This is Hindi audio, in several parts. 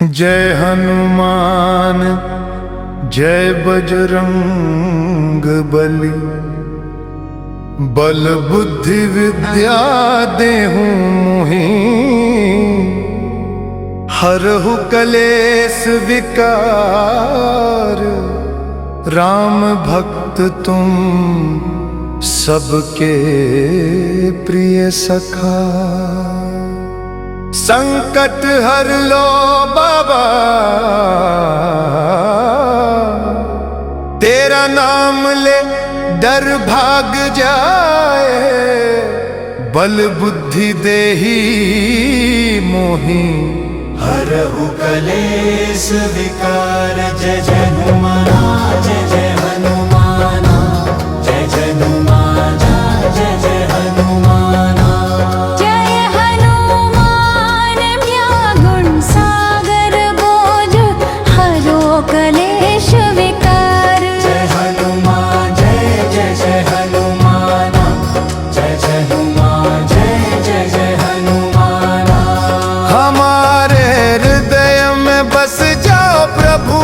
जय हनुमान जय बजरंग बली, बल बुद्धि विद्या देहु मोहि। हरहु कलेस विकार, राम भक्त तुम सबके प्रिय सखा। संकट हर लो बाबा, तेरा नाम ले डर भाग जाए। बल बुद्धि देही मोहि, हरहु कलेस विकार। जय जय हनुमान जय जय हनुमान, जय जय हनुमान जय जय हनुमान। जय हनुमान म्या गुण सागर बोझ, हरो कलेश विकार। जय हनुमान जय जय जय हनुमान, जय जय हनुमान जय जय जय हनुमान। हमारे हृदय में बस जाओ प्रभु,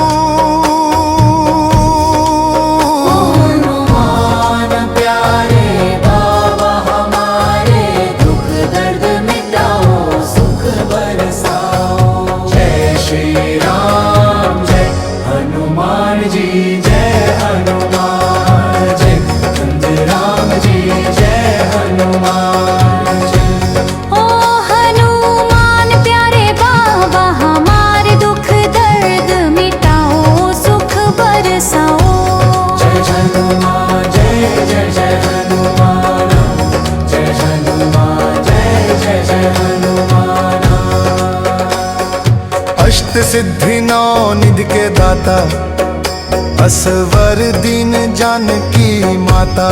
हनुमान प्यारे बाबा हमारे, दुख दर्द मिटाओ सुख बरसाओ। जय श्री राम जय हनुमान जी, जय हनुमान जय कुंज राम जी, जय हनुमान जी। ओ हनुमान प्यारे बाबा हमारे, दुख दर्द मिटाओ सुख बरसाओ। जय हनुमान जय जय जय हनुमान, जय हनुमान जय जय जय हनुमान। अष्ट सिद्धि नौ निधि के दाता, असवर दीन जानकी माता।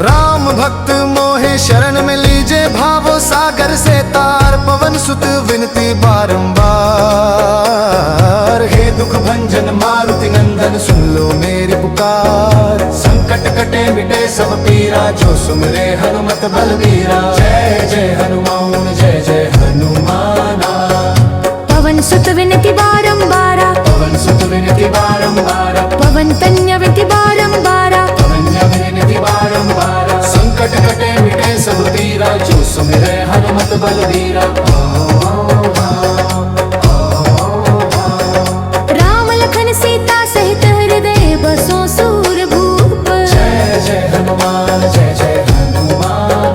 राम भक्त मोहे शरण में लीजे, भावो सागर से तार। पवन सुत विनती बारंबार, हे दुख भंजन मारुति नंदन, सुन लो मेरी पुकार। संकट कटे मिटे सब पीरा, जो सुमरे हनुमत बलबीरा। जय जय हनुमान जय जय हनुमाना, पवन सुत विनती बारंबारा, पवन सुत विनती बारंबारा, पवन तन्य विनती बारंबारा। पवन विनती बारंबारा। संकट कटे मिटे सब पीरा, जो सुमरे हनुमत बलबीरा। राम लखन सीता सहित हृदय बसो सूर भूप। जय जय हनुमान जय जय हनुमान,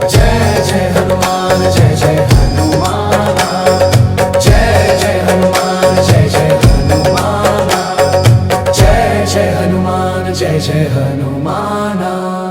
जय जय हनुमान जय जय हनुमान, जय जय हनुमान जय जय हनुमान, जय जय हनुमान जय जय हनुमान।